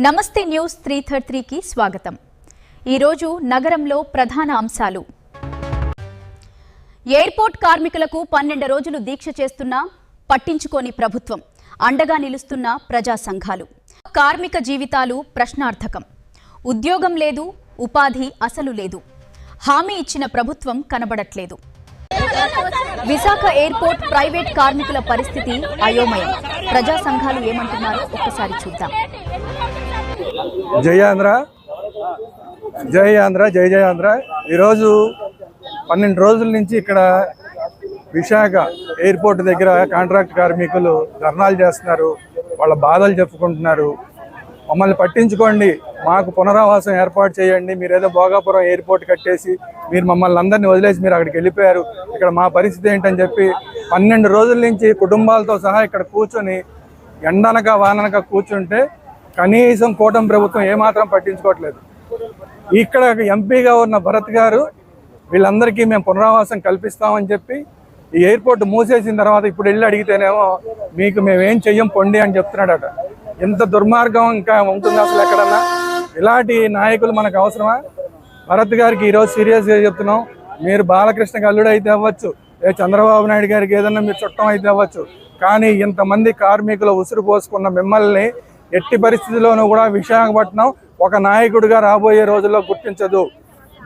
నమస్తే న్యూస్ 333 కి స్వాగతం। ఈ రోజు నగరంలో ప్రధాన అంశాలు। ఎయిర్పోర్ట్ కార్మికులకు 12 రోజులు దీక్ష చేస్తున్నా పట్టించుకోని ప్రభుత్వం, అండగా నిలుస్తున్న ప్రజా సంఘాలు। కార్మిక జీవితాలు ప్రశ్నార్థకం, ఉద్యోగం లేదు, ఉపాధి అసలు లేదు, హామీ ఇచ్చిన ప్రభుత్వం కనబడట్లేదు। విశాఖ ఎయిర్పోర్ట్ ప్రైవేట్ కార్మికుల పరిస్థితి అయోమయం, ప్రజా సంఘాలు ఏమంటున్నారో ఒక్కసారి చూద్దాం। జై ఆంధ్ర, జై ఆంధ్ర, జై జై ఆంధ్ర। ఈరోజు 12 రోజుల నుంచి ఇక్కడ విశాఖ ఎయిర్పోర్ట్ దగ్గర కాంట్రాక్ట్ కార్మికులు ధర్నాలు చేస్తున్నారు, వాళ్ళ బాధలు చెప్పుకుంటున్నారు। మమ్మల్ని పట్టించుకోండి, మాకు పునరావాసం ఏర్పాటు చేయండి, మీరు ఏదో భోగాపురం ఎయిర్పోర్ట్ కట్టేసి మీరు మమ్మల్ని అందరినీ వదిలేసి మీరు అక్కడికి వెళ్ళిపోయారు, ఇక్కడ మా పరిస్థితి ఏంటని చెప్పి 12 రోజుల నుంచి కుటుంబాలతో సహా ఇక్కడ కూర్చొని ఎండనక వాననక కూర్చుంటే కనీసం కూటమి ప్రభుత్వం ఏమాత్రం పట్టించుకోవట్లేదు। ఇక్కడ ఎంపీగా ఉన్న భరత్ గారు వీళ్ళందరికీ మేము పునరావాసం కల్పిస్తామని చెప్పి ఈ ఎయిర్పోర్ట్ మూసేసిన తర్వాత ఇప్పుడు వెళ్ళి అడిగితేనేమో మీకు మేమేం చెయ్యం పొండి అని చెప్తున్నాడట। ఎంత దుర్మార్గం ఇంకా ఉంటుంది అసలు ఎక్కడన్నా? ఇలాంటి నాయకులు మనకు అవసరమా? భరత్ గారికి ఈరోజు సీరియస్గా చెప్తున్నాం, మీరు బాలకృష్ణకి అల్లుడు అయితే అవ్వచ్చు, చంద్రబాబు నాయుడు గారికి ఏదన్నా మీరు చుట్టం అయితే అవ్వచ్చు, కానీ ఇంతమంది కార్మికులు ఉసురు పోసుకున్న మిమ్మల్ని ఎట్టి పరిస్థితుల్లోనూ కూడా విశాఖపట్నం ఒక నాయకుడిగా రాబోయే రోజుల్లో గుర్తించదు।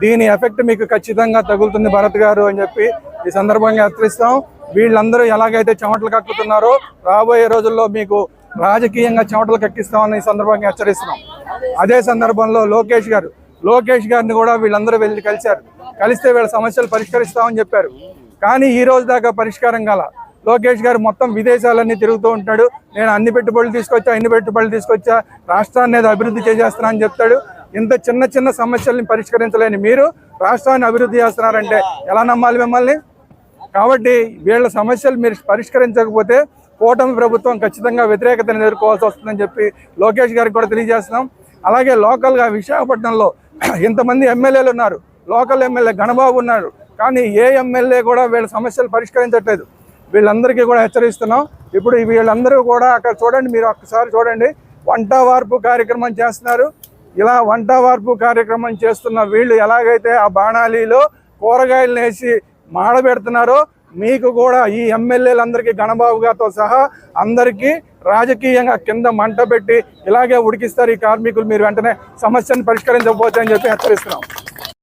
దీని ఎఫెక్ట్ మీకు ఖచ్చితంగా తగులుతుంది భరత్ గారు అని చెప్పి ఈ సందర్భంగా హెచ్చరిస్తాం। వీళ్ళందరూ ఎలాగైతే చెమటలు కక్కుతున్నారో రాబోయే రోజుల్లో మీకు రాజకీయంగా చెమటలు కక్కిస్తామని ఈ సందర్భంగా హెచ్చరిస్తున్నాం। అదే సందర్భంలో లోకేష్ గారిని కూడా వీళ్ళందరూ వెళ్ళి కలిస్తే వీళ్ళ సమస్యలు పరిష్కరిస్తామని చెప్పారు, కానీ ఈ రోజు దాకా పరిష్కారం కాల। లోకేష్ గారు మొత్తం విదేశాలన్నీ తిరుగుతూ ఉంటాడు, నేను అన్ని పెట్టుబడులు తీసుకొచ్చా, రాష్ట్రాన్ని ఏదో అభివృద్ధి చేసేస్తున్నా అని చెప్తాడు। ఇంత చిన్న సమస్యల్ని పరిష్కరించలేని మీరు రాష్ట్రాన్ని అభివృద్ధి చేస్తున్నారంటే ఎలా నమ్మాలి మిమ్మల్ని? కాబట్టి వీళ్ళ సమస్యలు మీరు పరిష్కరించకపోతే కూటమి ప్రభుత్వం ఖచ్చితంగా వ్యతిరేకతను ఎదుర్కోవాల్సి వస్తుందని చెప్పి లోకేష్ గారికి కూడా తెలియజేస్తున్నాం। అలాగే లోకల్గా విశాఖపట్నంలో ఇంతమంది ఎమ్మెల్యేలు ఉన్నారు, లోకల్ ఎమ్మెల్యే గణబాబు ఉన్నారు, కానీ ఏ ఎమ్మెల్యే కూడా వీళ్ళ సమస్యలు పరిష్కరించట్లేదు। వీళ్ళందరికీ కూడా హెచ్చరిస్తున్నాం। ఇప్పుడు వీళ్ళందరూ కూడా అక్కడ చూడండి, మీరు ఒక్కసారి చూడండి, వంట వార్పు కార్యక్రమం చేస్తున్నారు। ఇలా వంట వార్పు కార్యక్రమం చేస్తున్న వీళ్ళు ఎలాగైతే ఆ బాణాలీలో కూరగాయలు వేసి మాడబెడుతున్నారో మీకు కూడా ఈ ఎమ్మెల్యేలందరికీ గణబాబు గారితో సహా అందరికీ రాజకీయంగా కింద మంట పెట్టి ఇలాగే ఉడికిస్తారు ఈ కార్మికులు, మీరు వెంటనే సమస్యను పరిష్కరించకపోతే అని చెప్పి హెచ్చరిస్తున్నాం।